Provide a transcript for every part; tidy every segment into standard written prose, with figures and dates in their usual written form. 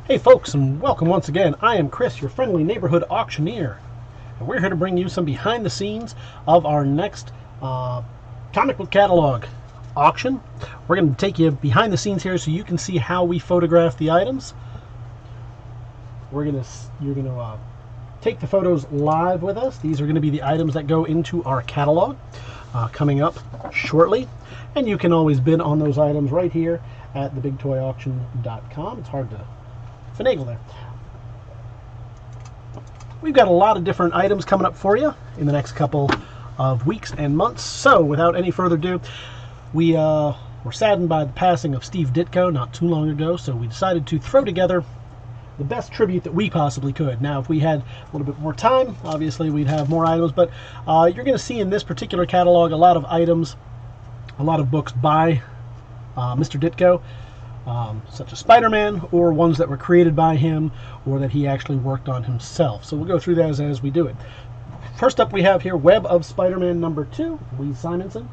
Hey folks, and welcome once again. I am Chris, your friendly neighborhood auctioneer, and we're here to bring you some behind the scenes of our next comic book catalog auction. We're going to take you behind the scenes here so you can see how we photograph the items. You're going to take the photos live with us. These are going to be the items that go into our catalog coming up shortly, and you can always bid on those items right here at TheBigToyAuction.com. It's hard to finagle there. We've got a lot of different items coming up for you in the next couple of weeks and months. So without any further ado, we were saddened by the passing of Steve Ditko not too long ago, so we decided to throw together the best tribute that we possibly could. Now, if we had a little bit more time, obviously we'd have more items, but you're going to see in this particular catalog a lot of items, a lot of books by Mr. Ditko, such as Spider-Man, or ones that were created by him or that he actually worked on himself. So we'll go through those as we do it. First up, we have here Web of Spider-Man number 2, Lee Simonson.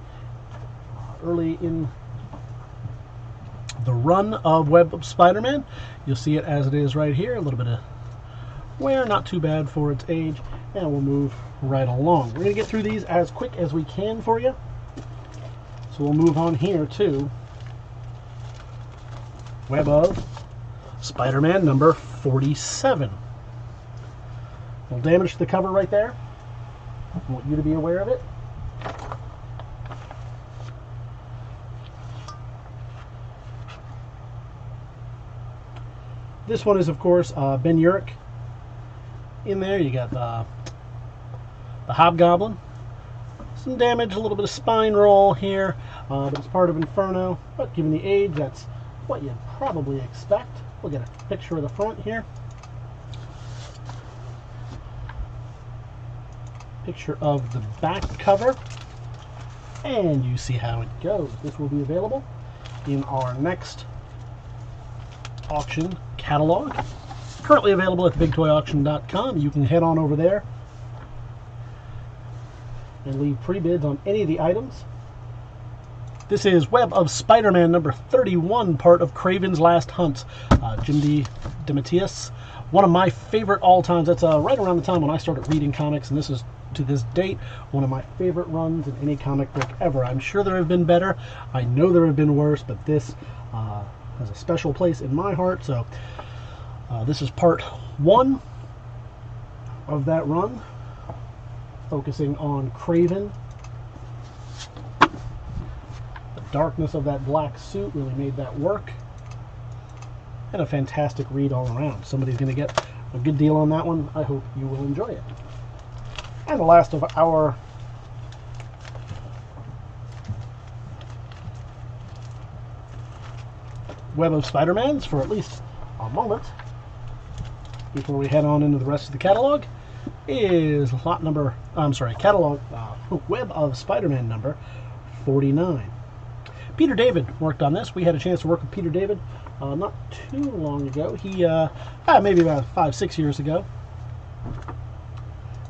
Early in the run of Web of Spider-Man, you'll see it as it is right here. A little bit of wear, not too bad for its age, and we'll move right along. We're going to get through these as quick as we can for you. So we'll move on here to Web of Spider-Man number 47. A little damage to the cover right there. I want you to be aware of it. This one is, of course, Ben Urich. In there, you got the Hobgoblin. Some damage, a little bit of spine roll here, but it's part of Inferno. But given the age, that's what you'd probably expect. We'll get a picture of the front here. Picture of the back cover. And you see how it goes. This will be available in our next auction catalog. Currently available at TheBigToyAuction.com. You can head on over there and leave pre-bids on any of the items. This is Web of Spider-Man number 31, part of Kraven's Last Hunt. Jim DeMatteis, one of my favorite all-times. That's right around the time when I started reading comics, and this is, to this date, one of my favorite runs in any comic book ever. I'm sure there have been better. I know there have been worse, but this has a special place in my heart. So this is part 1 of that run, focusing on Kraven. Darkness of that black suit really made that work, and a fantastic read all around. Somebody's going to get a good deal on that one. I hope you will enjoy it. And the last of our Web of Spider-Mans, for at least a moment before we head on into the rest of the catalog, is catalog Web of Spider-Man number 49. Peter David worked on this. We had a chance to work with Peter David not too long ago. He, maybe about 5-6 years ago,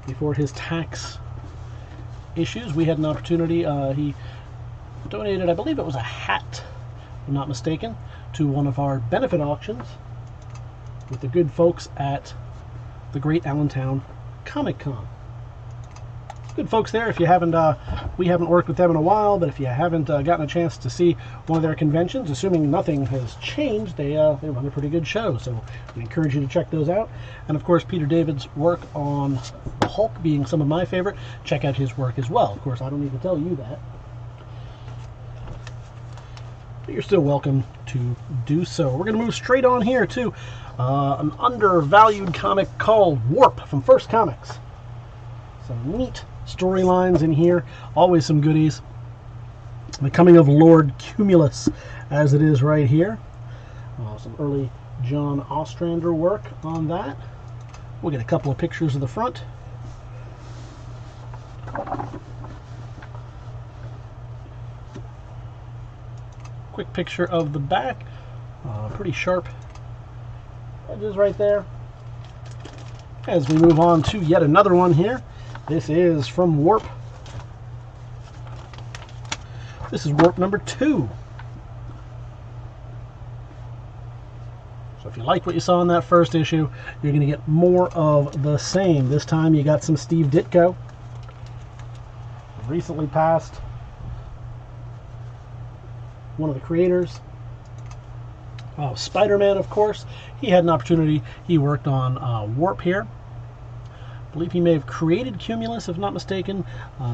before his tax issues, we had an opportunity. He donated, I believe it was a hat, if I'm not mistaken, to one of our benefit auctions with the good folks at the Great Allentown Comic Con. Good folks there. If you haven't, we haven't worked with them in a while, but if you haven't gotten a chance to see one of their conventions, assuming nothing has changed, they run a pretty good show. So we encourage you to check those out. And of course, Peter David's work on Hulk being some of my favorite. Check out his work as well. Of course, I don't need to tell you that, but you're still welcome to do so. We're going to move straight on here to an undervalued comic called Warp from First Comics. Some neat storylines in here, always some goodies. The coming of Lord Cumulus, as it is right here. Some early John Ostrander work on that. We'll get a couple of pictures of the front. Quick picture of the back. Pretty sharp edges right there. As we move on to yet another one here. This is from Warp. This is Warp number 2. So if you like what you saw in that first issue, you're going to get more of the same. This time you got some Steve Ditko. Recently passed. One of the creators. Spider-Man, of course. He had an opportunity. He worked on Warp here. I believe he may have created Cumulus, if not mistaken.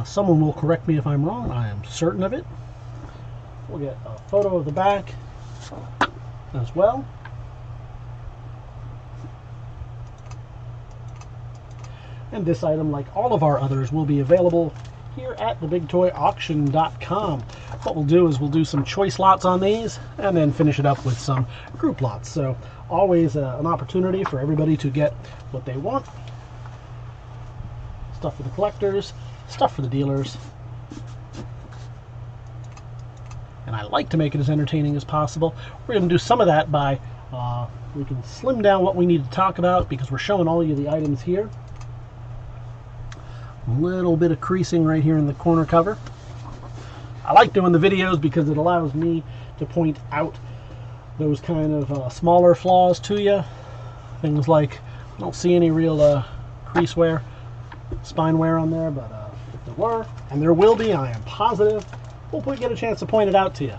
Someone will correct me if I'm wrong. I am certain of it. We'll get a photo of the back as well. And this item, like all of our others, will be available here at TheBigToyAuction.com. What we'll do is we'll do some choice lots on these and then finish it up with some group lots. So always an opportunity for everybody to get what they want. Stuff for the collectors, stuff for the dealers. And I like to make it as entertaining as possible. We're going to do some of that by, we can slim down what we need to talk about because we're showing all of the items here. A little bit of creasing right here in the corner cover. I like doing the videos because it allows me to point out those kind of smaller flaws to you. Things like, I don't see any real crease wear, spine wear on there, but if there were, and there will be, I am positive, we'll get a chance to point it out to you.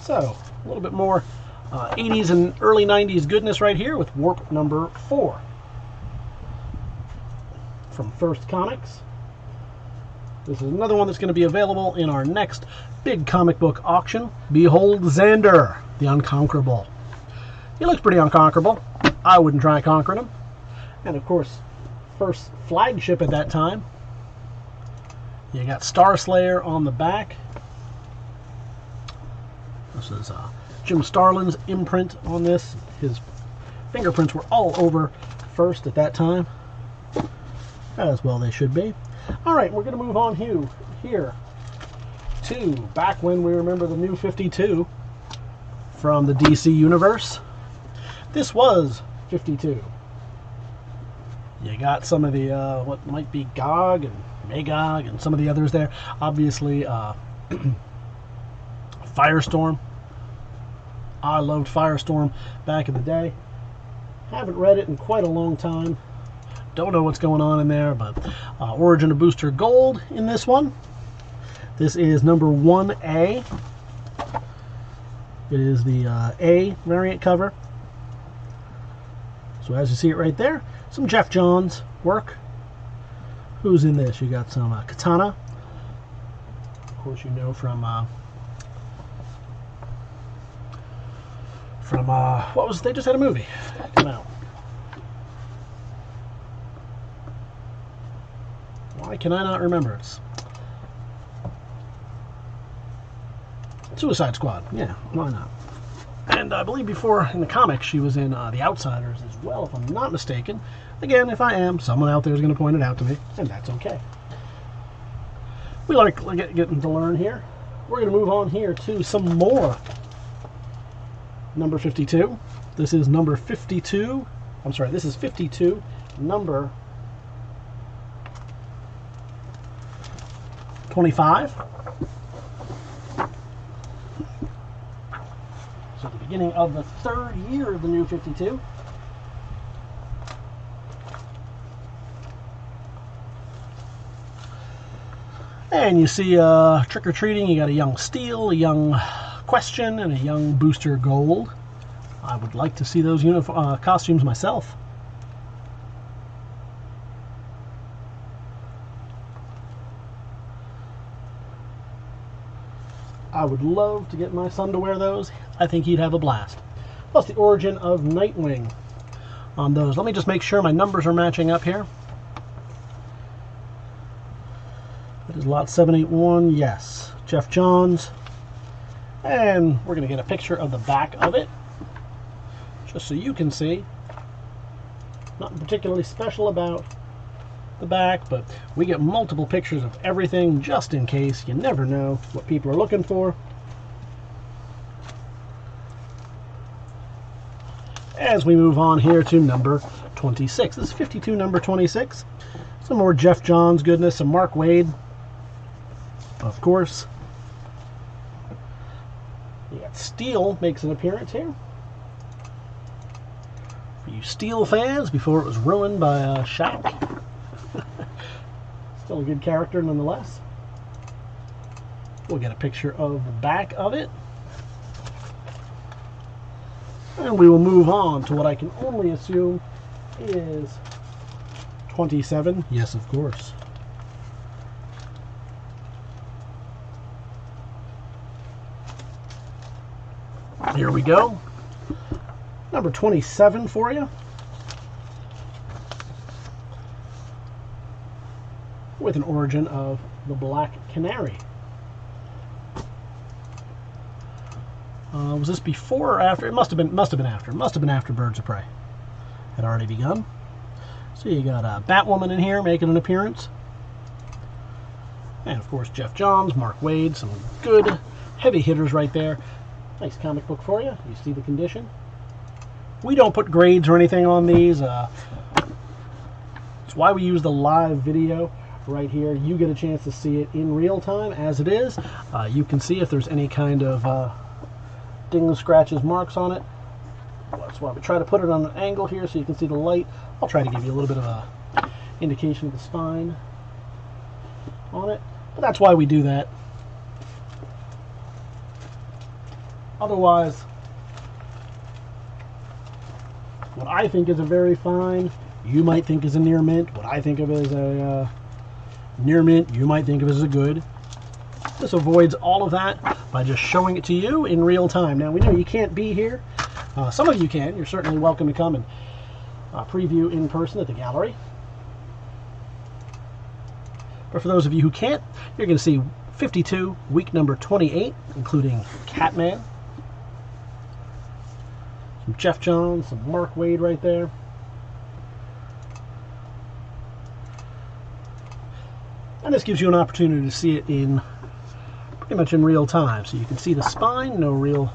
So, a little bit more 80s and early 90s goodness right here with Warp number 4. From First Comics. This is another one that's going to be available in our next big comic book auction. Behold Xander, the Unconquerable. He looks pretty unconquerable. I wouldn't try conquering him. And of course, first flagship at that time. You got Star Slayer on the back. This is Jim Starlin's imprint on this. His fingerprints were all over First at that time. As well they should be. Alright, we're going to move on here to back when we remember the New 52 from the DC Universe. This was 52. You got some of the, what might be Gog and Magog and some of the others there. Obviously, Firestorm. I loved Firestorm back in the day. Haven't read it in quite a long time. Don't know what's going on in there, but Origin of Booster Gold in this one. This is number 1A. It is the A variant cover. So as you see it right there, some Jeff Johns work. Who's in this? You got some Katana. Of course, you know from what was, they just had a movie come out. Why can I not remember? It's Suicide Squad. Yeah, why not? And I believe before in the comics she was in The Outsiders as well, if I'm not mistaken. Again, if I am, someone out there is going to point it out to me, and that's okay. We like getting to learn here. We're going to move on here to some more number 52. This is number 52. I'm sorry, this is 52, number 25. So the beginning of the third year of the New 52. And you see trick-or-treating, you got a young Steel, a young Question, and a young Booster Gold. I would like to see those costumes myself. I would love to get my son to wear those. I think he'd have a blast. Plus the Origin of Nightwing on those. Let me just make sure my numbers are matching up here. That is lot 781, yes. Jeff Johns. And we're going to get a picture of the back of it, just so you can see. Nothing particularly special about the back, but we get multiple pictures of everything just in case. You never know what people are looking for. As we move on here to number 26. This is 52, number 26. Some more Jeff Johns goodness, some Mark Waid, of course. You got Steel makes an appearance here. Steel fans before it was ruined by Shaq. Still a good character nonetheless. We'll get a picture of the back of it. And we will move on to what I can only assume is 27. Yes, of course. Here we go. Number 27 for you. With an origin of the Black Canary. Was this before or after? It must have been after. It must have been after Birds of Prey had already begun. So you got Batwoman in here making an appearance. And of course Geoff Johns, Mark Waid, some good heavy hitters right there. Nice comic book for you. You see the condition. We don't put grades or anything on these. It's why we use the live video right here. You get a chance to see it in real time as it is. You can see if there's any kind of dings, scratches, marks on it. That's why we try to put it on an angle here so you can see the light. I'll try to give you a little bit of a indication of the spine on it, but that's why we do that. Otherwise, what I think is a very fine, you might think is a near mint. What I think of as a near mint, you might think of as a good. This avoids all of that by just showing it to you in real time. Now, we know you can't be here. Some of you can. You're certainly welcome to come and preview in person at the gallery. But for those of you who can't, you're going to see 52, week number 28, including Catman. Some Geoff Johns, some Mark Waid right there. And this gives you an opportunity to see it in pretty much in real time. So you can see the spine, no real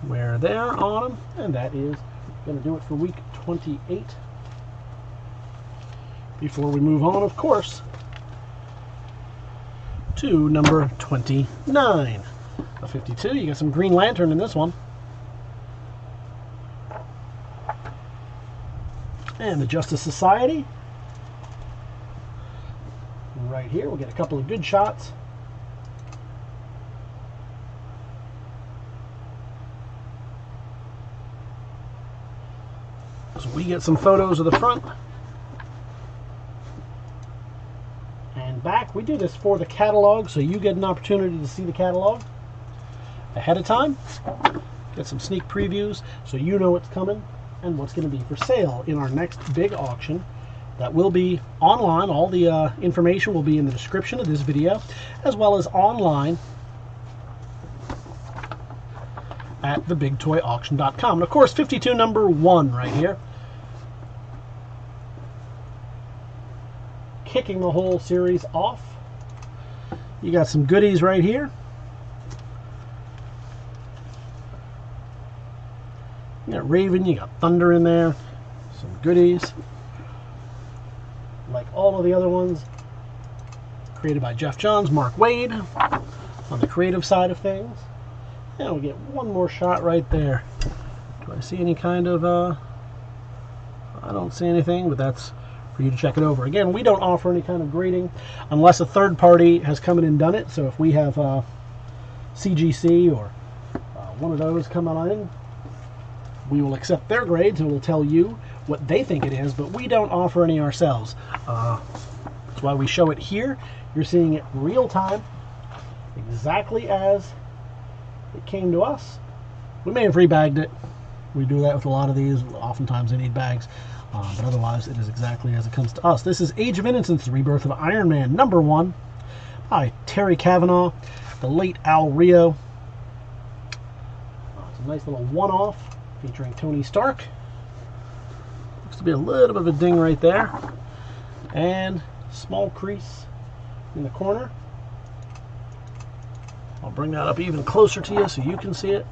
wear there on them. And that is going to do it for week 28. Before we move on, of course, to number 29. A 52, you got some Green Lantern in this one. And the Justice Society. Right here, we'll get a couple of good shots. So we get some photos of the front and back. We do this for the catalog, so you get an opportunity to see the catalog ahead of time. Get some sneak previews so you know what's coming and what's going to be for sale in our next big auction. That will be online. All the information will be in the description of this video, as well as online at TheBigToyAuction.com. And of course, 52 number 1 right here. Kicking the whole series off. You got some goodies right here. You got Raven, you got Thunder in there. Some goodies. Like all of the other ones, created by Geoff Johns, Mark Waid, on the creative side of things. And we get one more shot right there. Do I see any kind of, I don't see anything, but that's for you to check it over. Again, we don't offer any kind of grading unless a third party has come in and done it. So if we have CGC or one of those come in, we will accept their grades and we'll tell you what they think it is, but we don't offer any ourselves. That's why we show it here. You're seeing it real time, exactly as it came to us. We may have rebagged it. We do that with a lot of these. Oftentimes they need bags, but otherwise it is exactly as it comes to us. This is Age of Innocence, the Rebirth of Iron Man number 1 by Terry Cavanaugh, the late Al Rio. It's a nice little one-off featuring Tony Stark. Looks to be a little bit of a ding right there, and small crease in the corner. I'll bring that up even closer to you so you can see it.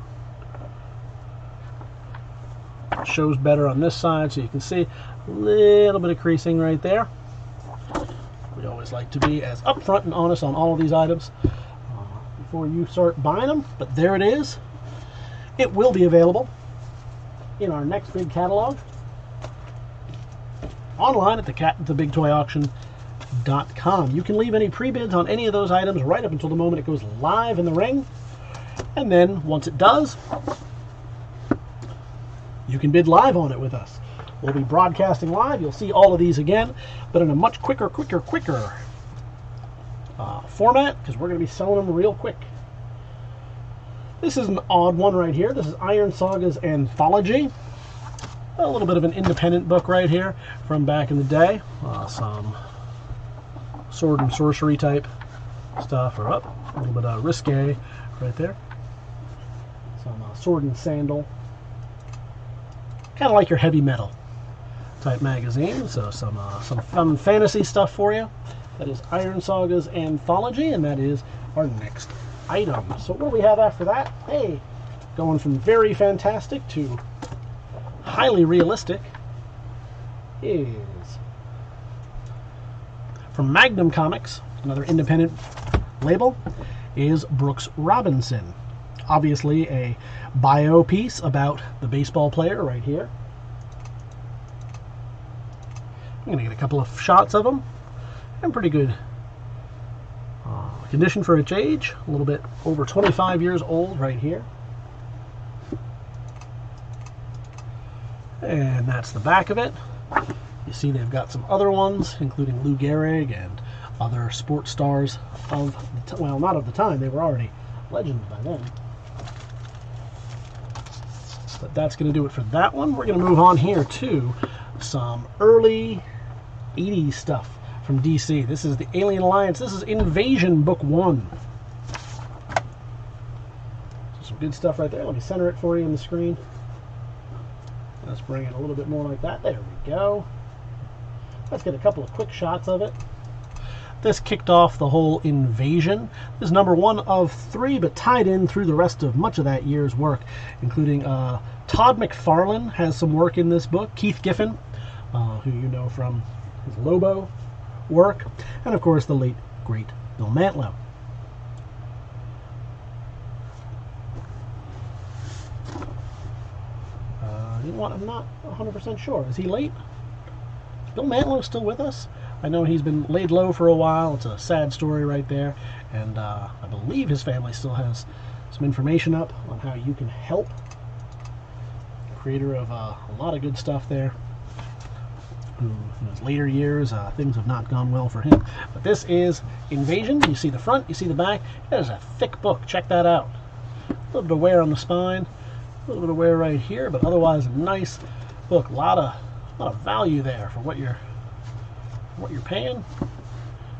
It shows better on this side so you can see a little bit of creasing right there. We always like to be as upfront and honest on all of these items before you start buying them, but there it is. It will be available in our next big catalog. online at TheBigToyAuction.com. You can leave any pre-bids on any of those items right up until the moment it goes live in the ring. And then, once it does, you can bid live on it with us. We'll be broadcasting live. You'll see all of these again, but in a much quicker format, because we're going to be selling them real quick. This is an odd one right here. This is Iron Saga's Anthology. A little bit of an independent book right here from back in the day. Some sword and sorcery type stuff are up. A little bit of risque right there. Some sword and sandal. Kind of like your heavy metal type magazine. So some fun fantasy stuff for you. That is Iron Saga's Anthology, and that is our next item. So what do we have after that? Hey, going from very fantastic to highly realistic is from Magnum Comics, another independent label, is Brooks Robinson. Obviously a bio piece about the baseball player right here. I'm going to get a couple of shots of him. And pretty good condition for its age. A little bit over 25 years old right here. And that's the back of it. You see they've got some other ones, including Lou Gehrig and other sports stars of, well, not of the time. They were already legends by then. But that's going to do it for that one. We're going to move on here to some early 80s stuff from DC. This is the Alien Alliance. This is Invasion Book 1. So some good stuff right there. Let me center it for you on the screen. Let's bring it a little bit more like that. There we go. Let's get a couple of quick shots of it. This kicked off the whole invasion. This is number 1 of 3, but tied in through the rest of much of that year's work, including Todd McFarlane has some work in this book. Keith Giffen, who you know from his Lobo work, and of course the late great Bill Mantlo. You know what, I'm not 100% sure. Is he late? Is Bill Mantlo still with us? I know he's been laid low for a while. It's a sad story right there, and I believe his family still has some information up on how you can help. Creator of a lot of good stuff there. Who, in his later years, things have not gone well for him. But this is Invasion. You see the front, you see the back. It is a thick book. Check that out. A little bit of wear on the spine, a little bit of wear right here, but otherwise a nice book. A lot of value there for what you're paying.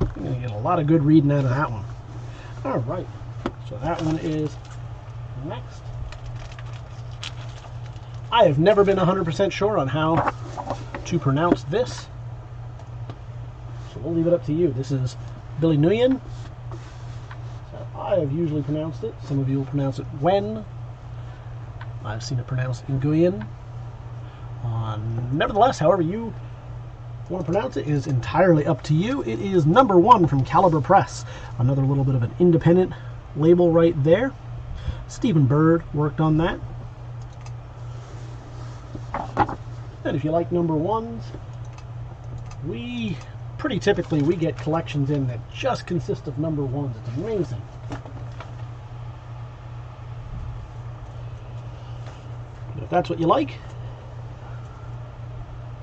You're going to get a lot of good reading out of that one. All right, so that one is next. I have never been 100% sure on how to pronounce this, so we'll leave it up to you. This is Billy Nguyen. So I have usually pronounced it. Some of you will pronounce it Wen. I've seen it pronounced Nguyen. Nevertheless, however you want to pronounce it is entirely up to you. It is number 1 from Caliber Press. Another little bit of an independent label right there. Stephen Bird worked on that. And if you like number 1s, we pretty typically get collections in that just consist of number 1s. It's amazing. But if that's what you like,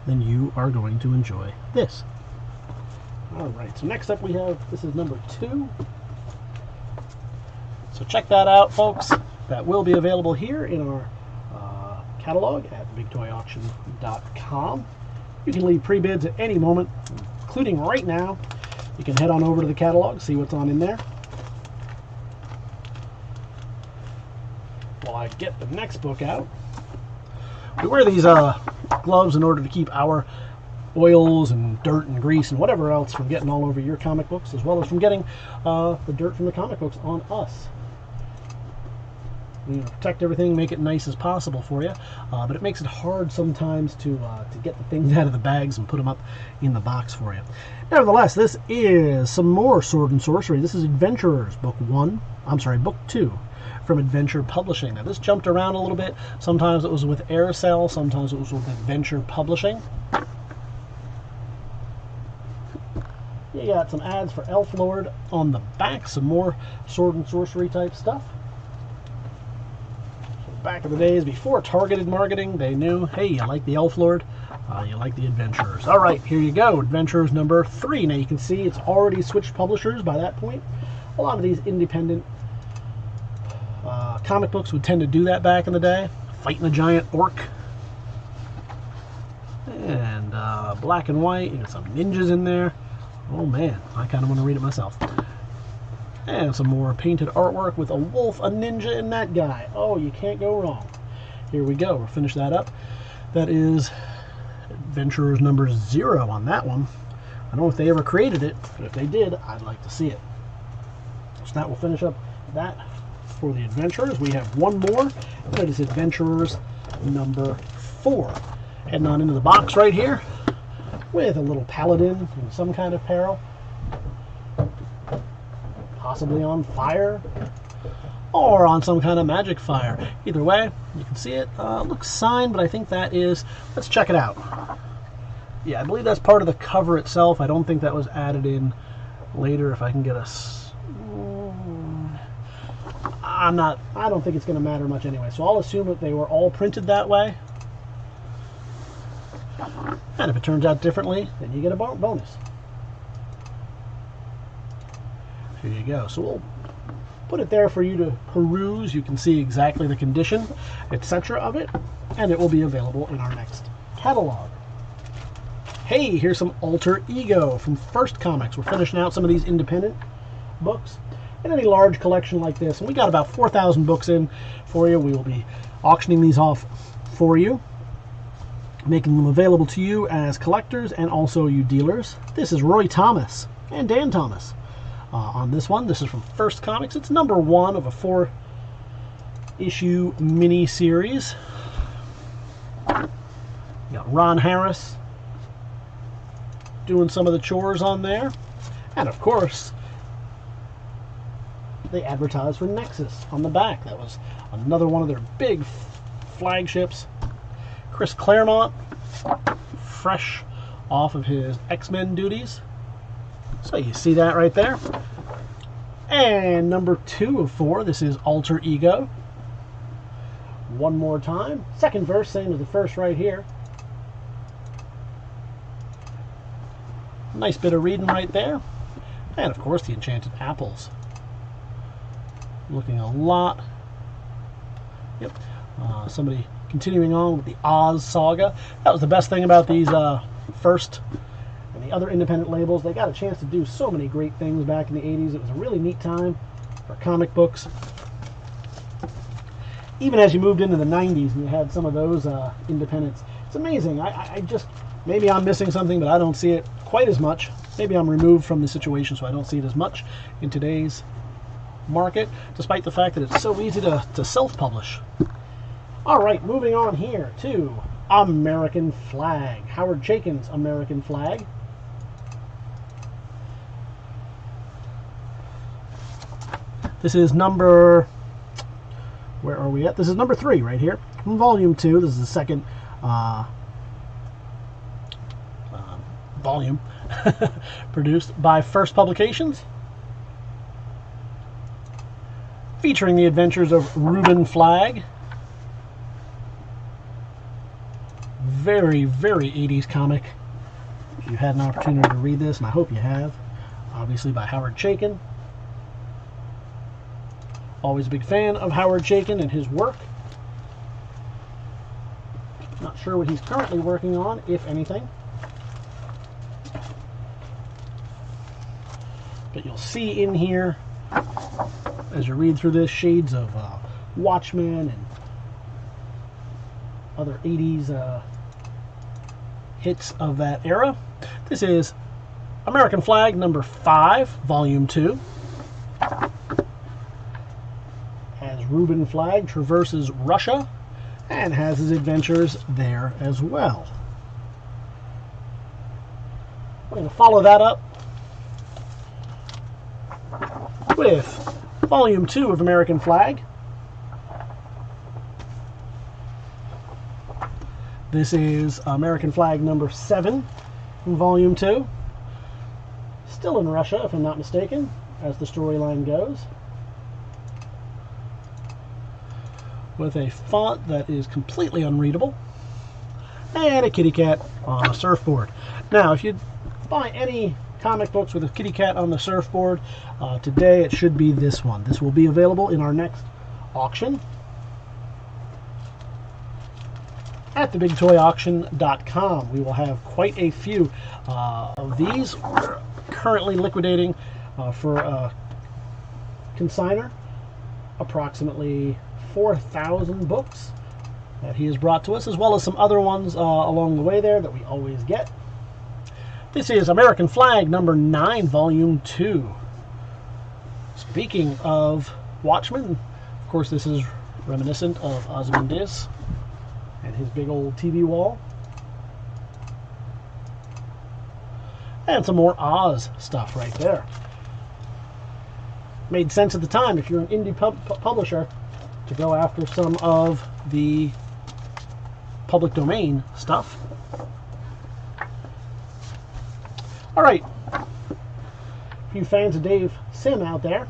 then you are going to enjoy this. Alright, so next up we have, this is number 2. So check that out, folks. That will be available here in our catalog at TheBigToyAuction.com. You can leave pre-bids at any moment, including right now. You can head on over to the catalog, see what's on in there. While I get the next book out. We wear these gloves in order to keep our oils and dirt and grease and whatever else from getting all over your comic books, as well as from getting the dirt from the comic books on us. You know, protect everything, make it nice as possible for you, but it makes it hard sometimes to get the things out of the bags and put them up in the box for you. Nevertheless, this is some more Sword and Sorcery. This is Adventurers, Book 2 from Adventure Publishing. Now, this jumped around a little bit. Sometimes it was with Aircell, sometimes it was with Adventure Publishing. We got some ads for Elf Lord on the back, some more sword and sorcery type stuff. Back in the days before targeted marketing, they knew, hey, you like the Elf Lord, you like the Adventurers. All right, here you go, Adventurers number 3. Now you can see it's already switched publishers by that point. A lot of these independent comic books would tend to do that back in the day. Fighting a giant orc. And black and white, you got some ninjas in there. Oh man, I kind of want to read it myself. And some more painted artwork with a wolf, a ninja, and that guy. Oh, you can't go wrong. Here we go. We'll finish that up. That is Adventurers number 0 on that one. I don't know if they ever created it, but if they did, I'd like to see it. So that will finish up that for the Adventurers. We have one more, and it is Adventurers number 4. Heading on into the box right here with a little paladin in some kind of peril. Possibly on fire or on some kind of magic fire. Either way, you can see it. Looks signed, but I think that is, let's check it out. Yeah, I believe that's part of the cover itself. I don't think that was added in later. If I can get I don't think it's going to matter much anyway. So I'll assume that they were all printed that way. And if it turns out differently, then you get a bonus. Here you go. So we'll put it there for you to peruse. You can see exactly the condition, etc. of it, and it will be available in our next catalog. Hey, here's some Alter Ego from First Comics. We're finishing out some of these independent books. In any large collection like this, and we got about 4,000 books in for you. We will be auctioning these off for you, making them available to you as collectors and also you dealers. This is Roy Thomas and Dan Thomas. On this one, this is from First Comics. It's number 1 of a 4-issue mini-series. You got Ron Harris doing some of the chores on there. And of course, they advertised for Nexus on the back. That was another one of their big flagships. Chris Claremont, fresh off of his X-Men duties. So you see that right there. And number 2 of 4, this is Alter Ego. One more time. Second verse, same as the first right here. Nice bit of reading right there. And of course the Enchanted Apples. Looking a lot. Yep. Somebody continuing on with the Oz saga. That was the best thing about these First and the other independent labels. They got a chance to do so many great things back in the 80s. It was a really neat time for comic books. Even as you moved into the 90s and you had some of those independents. It's amazing. I just, maybe I'm missing something, but I don't see it quite as much. Maybe I'm removed from the situation, so I don't see it as much in today's market, despite the fact that it's so easy to self-publish. All right, moving on here to American Flag. Howard Chaykin's American Flag. This is number, where are we at? This is number 3 right here. From volume 2. This is the second volume produced by First Publications, featuring the adventures of Reuben Flagg. Very, very 80s comic. If you had an opportunity to read this, and I hope you have, obviously by Howard Chaykin. Always a big fan of Howard Chaykin and his work. Not sure what he's currently working on, if anything. But you'll see in here, as you read through this, shades of Watchmen and other 80s hits of that era. This is American Flag number 5, volume 2. As Reuben Flagg traverses Russia and has his adventures there as well. We're going to follow that up with volume 2 of American Flag. This is American Flag number 7 from volume 2. still in Russia, if I'm not mistaken, as the storyline goes, with a font that is completely unreadable, and a kitty cat on a surfboard. Now, if you buy any comic books with a kitty cat on the surfboard, today it should be this one. This will be available in our next auction at TheBigToyAuction.com. We will have quite a few of these. We're currently liquidating for a consigner approximately 4,000 books that he has brought to us, as well as some other ones along the way there that we always get. This is American Flag number 9, volume 2. Speaking of Watchmen, of course this is reminiscent of Ozymandias and his big old TV wall. And some more Oz stuff right there. Made sense at the time, if you're an indie publisher, to go after some of the public domain stuff. Alright, a few fans of Dave Sim out there,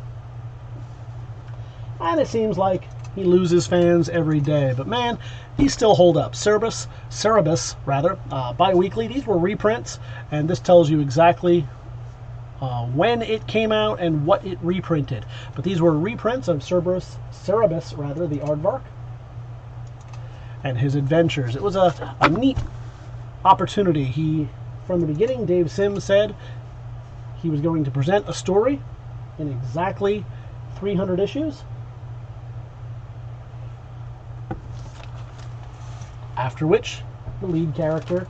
and it seems like he loses fans every day, but man, he still hold up. Cerebus, bi-weekly. These were reprints, and this tells you exactly when it came out and what it reprinted. But these were reprints of Cerebus, the aardvark, and his adventures. It was a neat opportunity. From the beginning, Dave Sim said he was going to present a story in exactly 300 issues. After which, the lead character,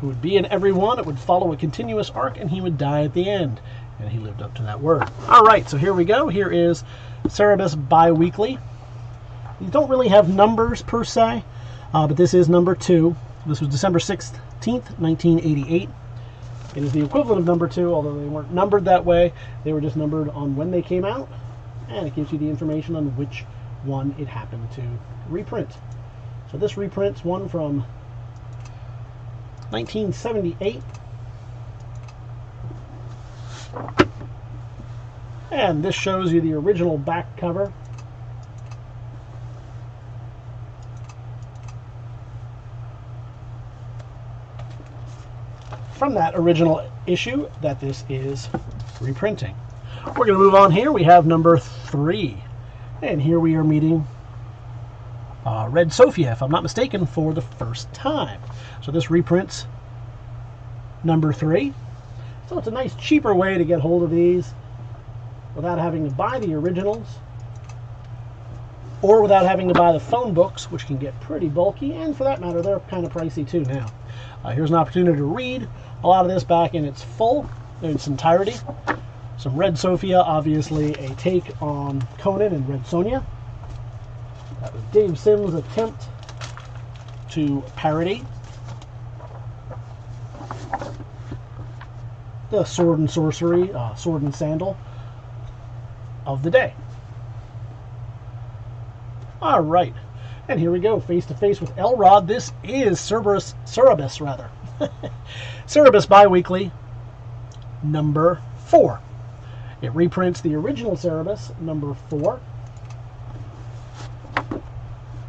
who would be in every one, it would follow a continuous arc, and he would die at the end. And he lived up to that word. Alright, so here we go. Here is Cerebus Bi-Weekly. These don't really have numbers per se, but this is number 2. This was December 16th, 1988. It is the equivalent of number 2, although they weren't numbered that way. They were just numbered on when they came out, and it gives you the information on which one it happened to reprint. So this reprints one from 1978. And this shows you the original back cover. From that original issue that this is reprinting. We're going to move on here. We have number 3. And here we are meeting Red Sophia, if I'm not mistaken, for the first time. So this reprints number 3. So it's a nice cheaper way to get hold of these without having to buy the originals, or without having to buy the phone books, which can get pretty bulky, and for that matter, they're kind of pricey too now. Here's an opportunity to read a lot of this back in its entirety. Some Red Sophia, obviously a take on Conan and Red Sonja. That was Dave Sim's attempt to parody the sword and sorcery, sword and sandal of the day. All right, and here we go, face to face with Elrod. This is Cerebus, Cerebus Bi-Weekly number 4. It reprints the original Cerebus number 4,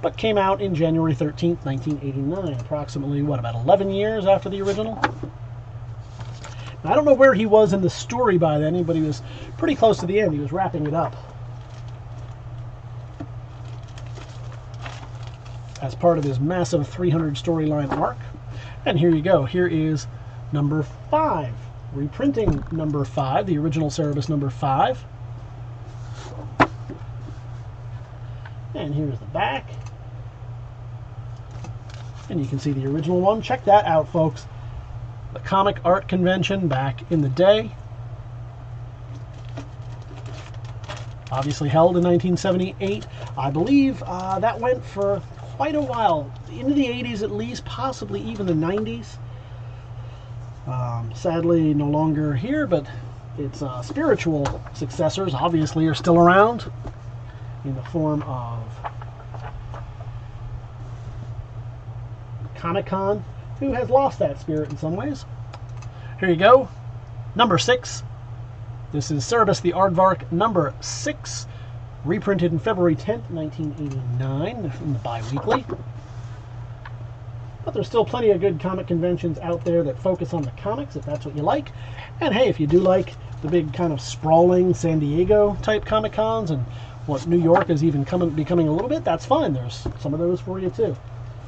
but came out in January 13th, 1989, approximately, what, about 11 years after the original? Now, I don't know where he was in the story by then, but he was pretty close to the end. He was wrapping it up as part of his massive 300 storyline arc. And here you go. Here is number 5, reprinting number 5, the original Cerebus number 5. And here's the back. And you can see the original one. Check that out, folks. The Comic Art Convention back in the day. Obviously held in 1978. I believe that went for quite a while, into the 80s at least, possibly even the 90s. Sadly, no longer here, but its spiritual successors obviously are still around in the form of Comic-Con, who has lost that spirit in some ways. Here you go. number 6. This is Cerebus the Aardvark number 6, reprinted in February 10th, 1989, in the bi-weekly. But there's still plenty of good comic conventions out there that focus on the comics, if that's what you like. And hey, if you do like the big kind of sprawling San Diego type Comic Cons and what New York is even becoming a little bit, that's fine. There's some of those for you too.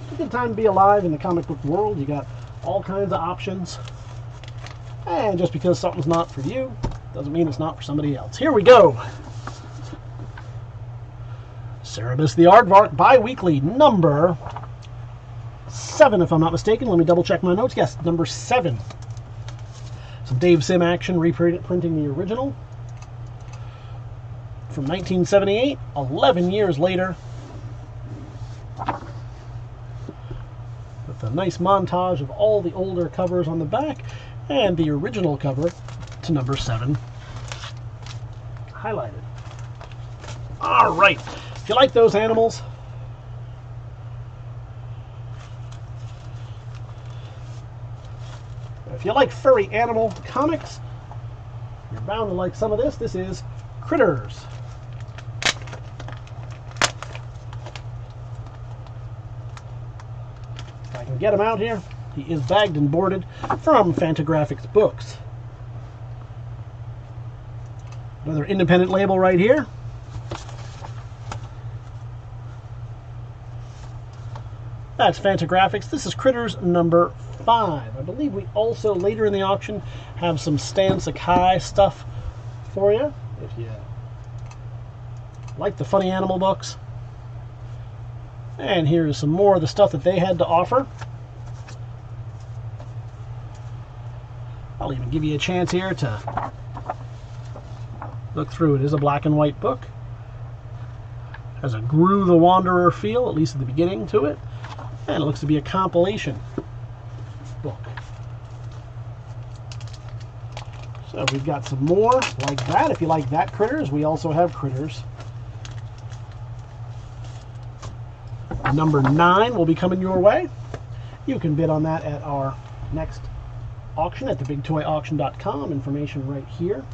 It's a good time to be alive in the comic book world. You got all kinds of options. And just because something's not for you doesn't mean it's not for somebody else. Here we go. Cerebus the Aardvark bi-weekly number 7, if I'm not mistaken. Let me double check my notes. Yes, number 7. Some Dave Sim action reprinting the original from 1978, 11 years later, with a nice montage of all the older covers on the back and the original cover to number 7 highlighted. All right, if you like those animals, if you like furry animal comics, you're bound to like some of this. This is Critters. If I can get him out here, he is bagged and boarded from Fantagraphics Books. Another independent label right here. That's Fantagraphics. This is Critters number 5. I believe we also, later in the auction, have some Stan Sakai stuff for you, if you like the funny animal books. And here's some more of the stuff that they had to offer. I'll even give you a chance here to look through. It is a black and white book. Has a Gru the Wanderer feel, at least at the beginning to it. And it looks to be a compilation book. So we've got some more like that. If you like that Critters, we also have Critters. Number 9 will be coming your way. You can bid on that at our next auction at TheBigToyAuction.com. Information right here.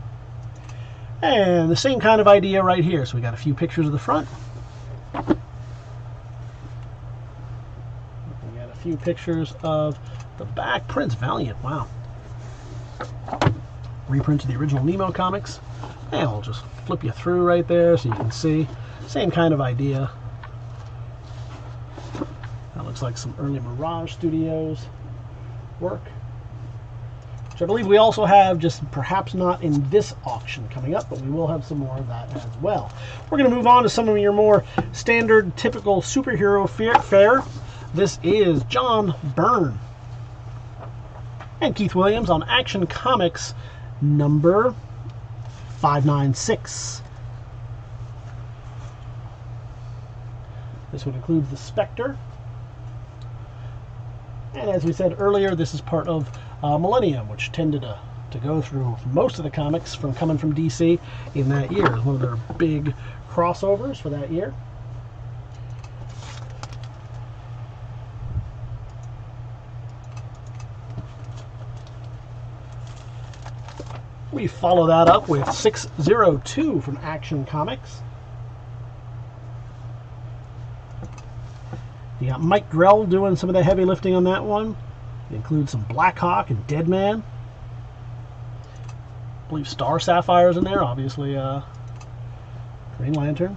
And the same kind of idea right here. So we got a few pictures of the front. We got a few pictures of the back. Prince Valiant, wow. Reprints of the original Nemo comics. And we'll just flip you through right there so you can see. Same kind of idea. That looks like some early Mirage Studios work, which I believe we also have, just perhaps not in this auction coming up, but we will have some more of that as well. We're going to move on to some of your more standard, typical superhero fare. This is John Byrne and Keith Williams on Action Comics number 596. This one includes the Spectre. And as we said earlier, this is part of Millennium, which tended to go through most of the comics coming from DC in that year. It was one of their big crossovers for that year. We follow that up with 602 from Action Comics. You got Mike Grell doing some of the heavy lifting on that one. It includes some Blackhawk and Deadman. I believe Star Sapphire's in there, obviously Green Lantern.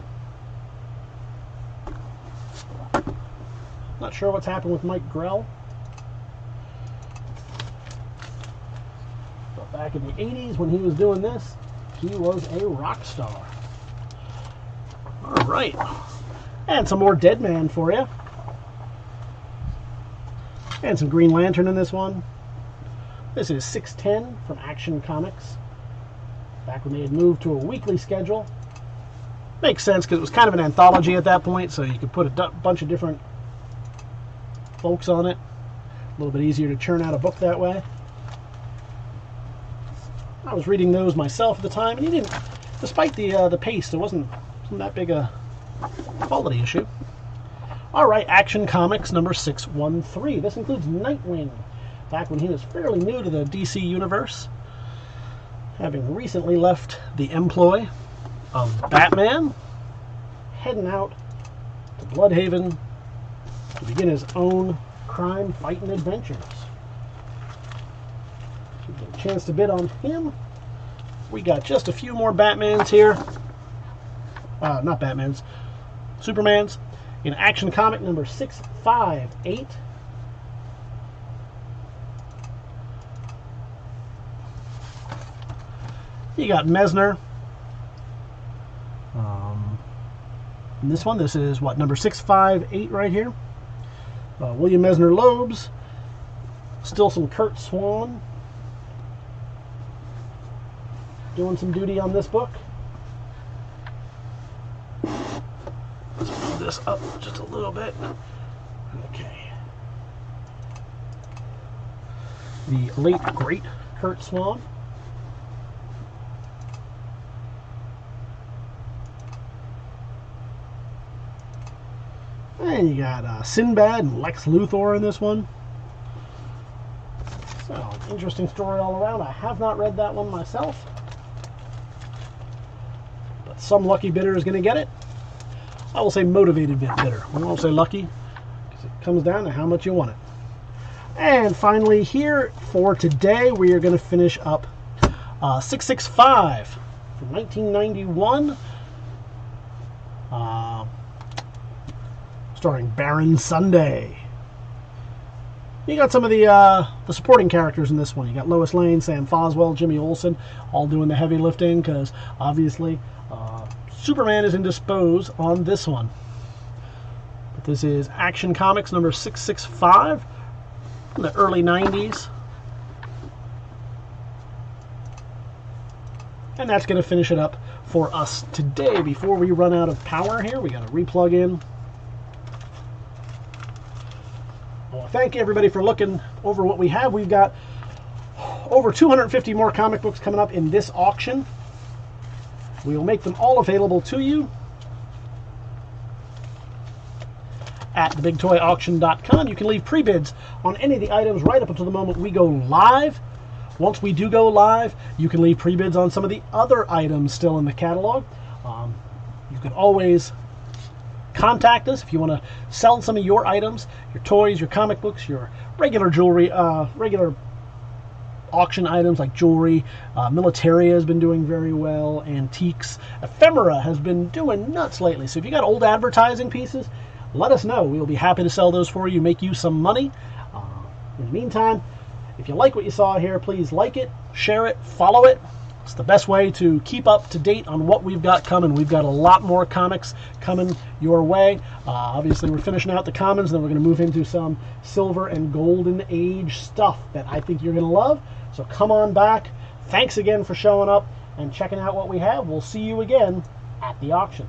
Not sure what's happened with Mike Grell. But back in the 80s when he was doing this, he was a rock star. Alright. And some more Deadman for you. And some Green Lantern in this one. This is 610 from Action Comics. Back when they had moved to a weekly schedule. Makes sense because it was kind of an anthology at that point, so you could put a bunch of different folks on it. A little bit easier to churn out a book that way. I was reading those myself at the time, and you didn't, despite the pace, there wasn't that big a quality issue. Alright, Action Comics number 613. This includes Nightwing, back when he was fairly new to the DC universe. having recently left the employ of Batman, heading out to Bloodhaven to begin his own crime-fighting adventures. If you get a chance to bid on him, we got just a few more Batmans here. Not Batmans, Supermans in Action Comic number 658. You got Mesner. In this one, this is what, number 658 right here. William Mesner Loebs. Still some Kurt Swan doing some duty on this book. Let's move this up just a little bit. Okay. The late, great Kurt Swan. And you got Sinbad and Lex Luthor in this one. So, interesting story all around. I have not read that one myself, but some lucky bidder is going to get it. I will say motivated bidder. I won't say lucky, because it comes down to how much you want it. And finally, here for today, we are going to finish up 665 from 1991. Starring Baron Sunday. You got some of the supporting characters in this one. You got Lois Lane, Sam Foswell, Jimmy Olsen, all doing the heavy lifting, because obviously Superman is indisposed on this one. But this is Action Comics number 665 from the early 90s. And that's going to finish it up for us today. Before we run out of power here, we got to replug in. Well, thank you everybody for looking over what we have. We've got over 250 more comic books coming up in this auction. We will make them all available to you at TheBigToyAuction.com. You can leave pre-bids on any of the items right up until the moment we go live. Once we do go live, you can leave pre-bids on some of the other items still in the catalog. You can always contact us if you want to sell some of your items, your toys, your comic books, your regular jewelry, regular auction items like jewelry. Militaria has been doing very well. Antiques. Ephemera has been doing nuts lately. So if you got old advertising pieces, let us know. We'll be happy to sell those for you, make you some money. In the meantime, if you like what you saw here, please like it, share it, follow it. It's the best way to keep up to date on what we've got coming. We've got a lot more comics coming your way. Obviously, we're finishing out the commons, then we're going to move into some silver and golden age stuff that I think you're going to love. So come on back. Thanks again for showing up and checking out what we have. We'll see you again at the auction.